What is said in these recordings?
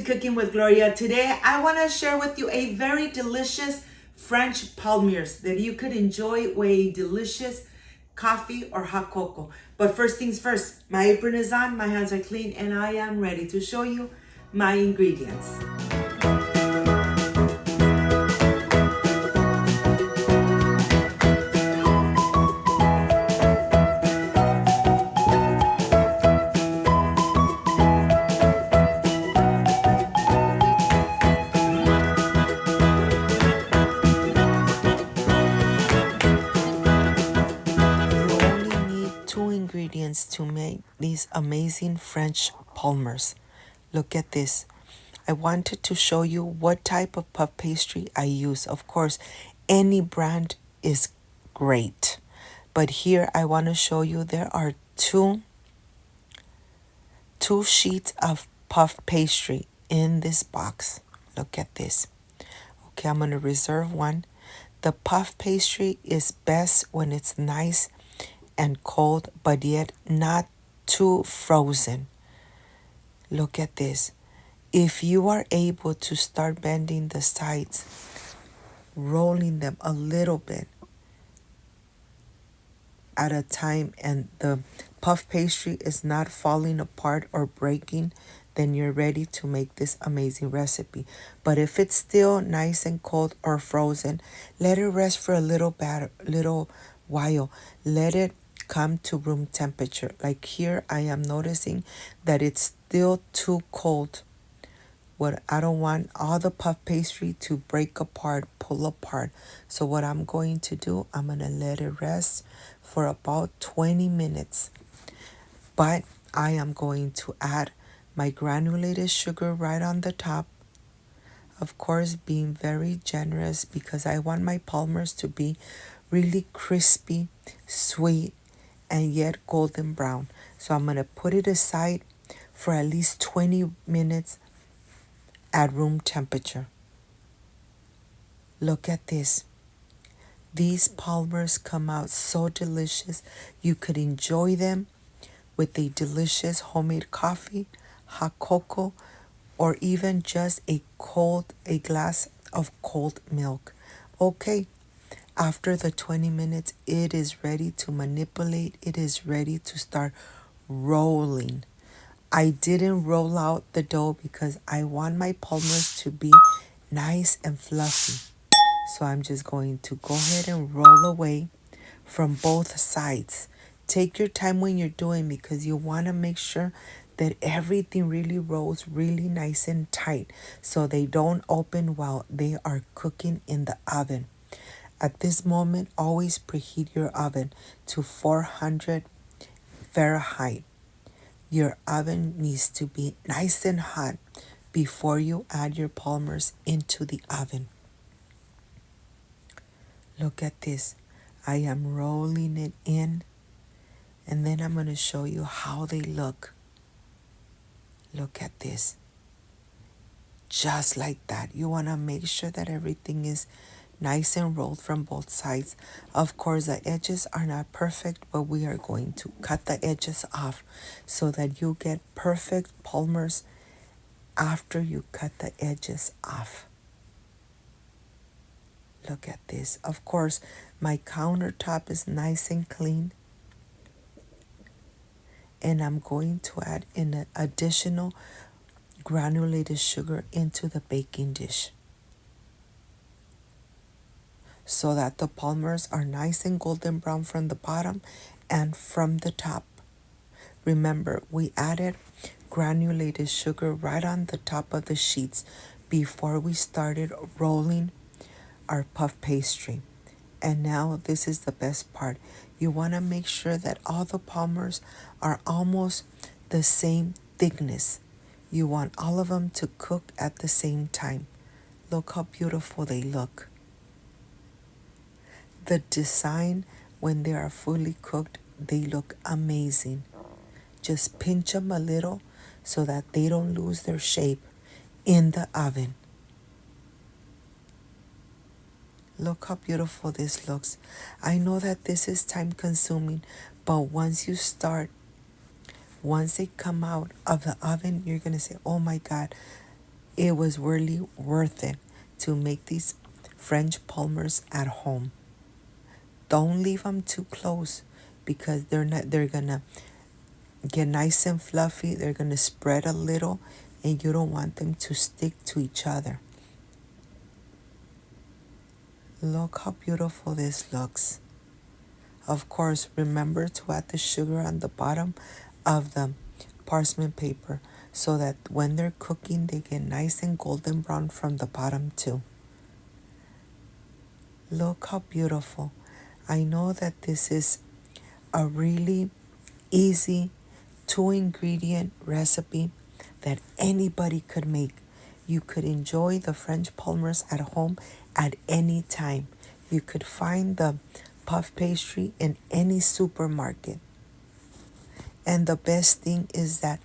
Cooking with Gloria. Today I want to share with you a very delicious French palmiers that you could enjoy with a delicious coffee or hot cocoa. But first things first, my apron is on, my hands are clean, and I am ready to show you my ingredients. Ingredients to make these amazing French palmiers. Look at this. I wanted to show you what type of puff pastry I use. Of course, any brand is great, but here I want to show you there are two sheets of puff pastry in this box. Look at this. Okay, I'm going to reserve one. The puff pastry is best when it's nice and cold, but yet not too frozen. Look at this. If you are able to start bending the sides, rolling them a little bit at a time, and the puff pastry is not falling apart or breaking, then you're ready to make this amazing recipe. But if it's still nice and cold or frozen, let it rest for a little while. Let it come to room temperature. Like here, I am noticing that it's still too cold. I don't want all the puff pastry to break apart, pull apart. So what I'm going to do, I'm going to let it rest for about 20 minutes. But I am going to add my granulated sugar right on the top. Of course, being very generous because I want my palmiers to be really crispy, sweet, and yet golden brown. So I'm going to put it aside for at least 20 minutes at room temperature. Look at this. These palmiers come out so delicious. You could enjoy them with a delicious homemade coffee, hot cocoa, or even just a glass of cold milk. Okay. After the 20 minutes, it is ready to manipulate. It is ready to start rolling. I didn't roll out the dough because I want my palmiers to be nice and fluffy. So I'm just going to go ahead and roll away from both sides. Take your time when you're doing, because you want to make sure that everything really rolls really nice and tight so they don't open while they are cooking in the oven. At this moment, always preheat your oven to 400 Fahrenheit. Your oven needs to be nice and hot before you add your palmiers into the oven. Look at this. I am rolling it in, and then I'm going to show you how they look. Look at this. Just like that. You want to make sure that everything is nice and rolled from both sides. Of course, the edges are not perfect, but we are going to cut the edges off so that you get perfect palmiers after you cut the edges off. Look at this. Of course, my countertop is nice and clean. And I'm going to add an additional granulated sugar into the baking dish, so that the palmiers are nice and golden brown from the bottom and from the top. Remember, we added granulated sugar right on the top of the sheets before we started rolling our puff pastry. And now this is the best part. You want to make sure that all the palmiers are almost the same thickness. You want all of them to cook at the same time. Look how beautiful they look. The design, when they are fully cooked, they look amazing. Just pinch them a little so that they don't lose their shape in the oven. Look how beautiful this looks. I know that this is time consuming, but once you start, once they come out of the oven, you're going to say, oh my God, It was really worth it to make these French Palmiers at home. Don't leave them too close because they're gonna get nice and fluffy. They're gonna spread a little and you don't want them to stick to each other. Look how beautiful this looks. Of course, remember to add the sugar on the bottom of the parchment paper so that when they're cooking, they get nice and golden brown from the bottom too. Look how beautiful. I know that this is a really easy 2-ingredient recipe that anybody could make. You could enjoy the French Palmiers at home at any time. You could find the puff pastry in any supermarket. And the best thing is that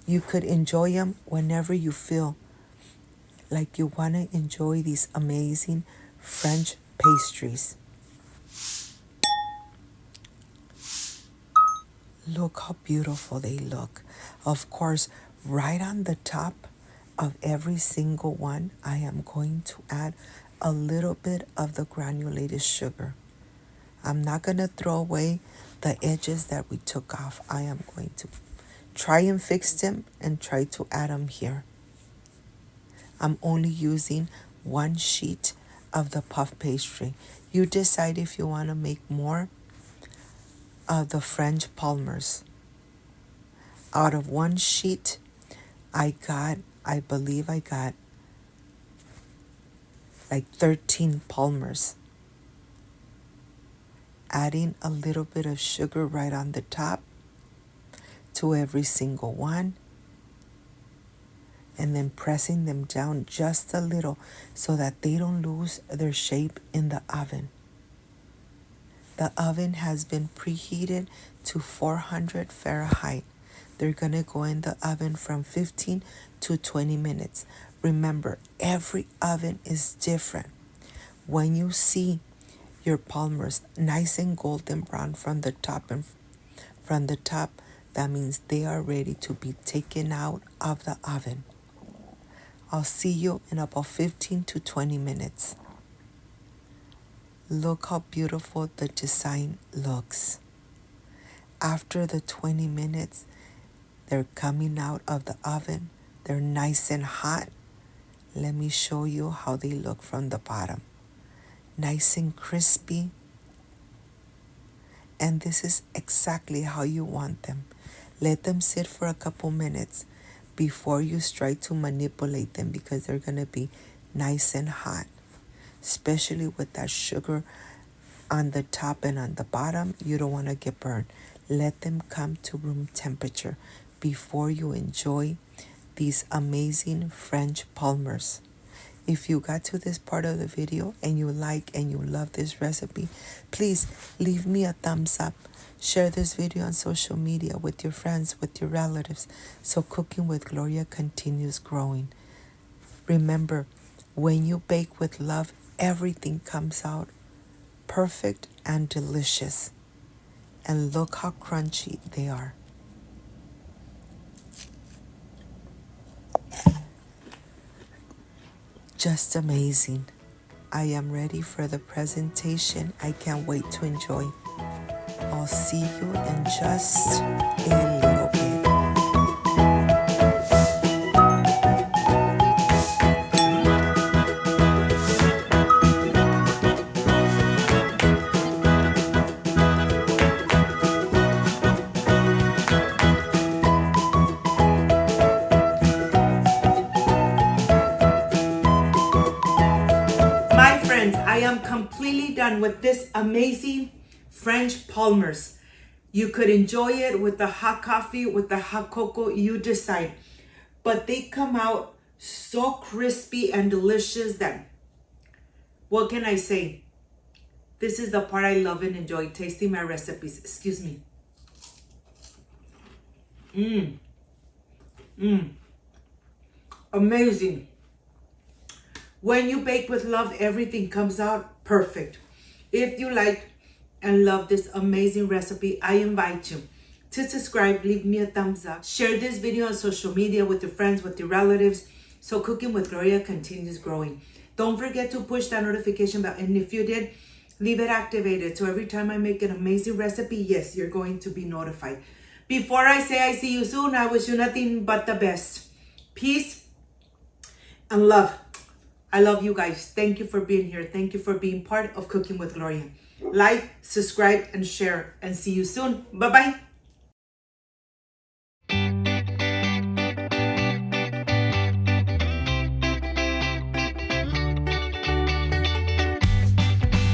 you could enjoy them whenever you feel like you want to enjoy these amazing French pastries. Look how beautiful they look. Of course, right on the top of every single one, I am going to add a little bit of the granulated sugar. I'm not going to throw away the edges that we took off. I am going to try and fix them and try to add them here. I'm only using 1 sheet of the puff pastry. You decide if you want to make more of the French Palmiers. Out of 1 sheet, I believe I got like 13 Palmiers. Adding a little bit of sugar right on the top to every single one. And then pressing them down just a little so that they don't lose their shape in the oven. The oven has been preheated to 400 Fahrenheit. They're going to go in the oven from 15 to 20 minutes. Remember, every oven is different. When you see your Palmiers nice and golden brown from the top, that means they are ready to be taken out of the oven. I'll see you in about 15 to 20 minutes. Look how beautiful the design looks. After the 20 minutes, they're coming out of the oven. They're nice and hot. Let me show you how they look from the bottom. Nice and crispy. And this is exactly how you want them. Let them sit for a couple minutes before you try to manipulate them because they're going to be nice and hot. Especially with that sugar on the top and on the bottom, you don't want to get burned. Let them come to room temperature before you enjoy these amazing French Palmiers. If you got to this part of the video and you like and you love this recipe, please leave me a thumbs up. Share this video on social media with your friends, with your relatives, so Cooking with Gloria continues growing. Remember, when you bake with love, everything comes out perfect and delicious. And look how crunchy they are. Just amazing. I am ready for the presentation. I can't wait to enjoy. I'll see you in just a little bit. My friends, I am completely done with this amazing French Palmiers. You could enjoy it with the hot coffee, with the hot cocoa, you decide. But they come out so crispy and delicious that, what can I say? This is the part I love and enjoy, tasting my recipes. Excuse me. Amazing. When you bake with love, everything comes out perfect. If you like and love this amazing recipe, I invite you to subscribe, leave me a thumbs up, share this video on social media with your friends, with your relatives, So Cooking with Gloria continues growing. Don't forget to push that notification bell. And if you did, leave it activated. So every time I make an amazing recipe, yes, you're going to be notified. Before I say I see you soon, I wish you nothing but the best. Peace and love. I love you guys. Thank you for being here. Thank you for being part of Cooking with Gloria. Like, subscribe, and share. And see you soon. Bye-bye.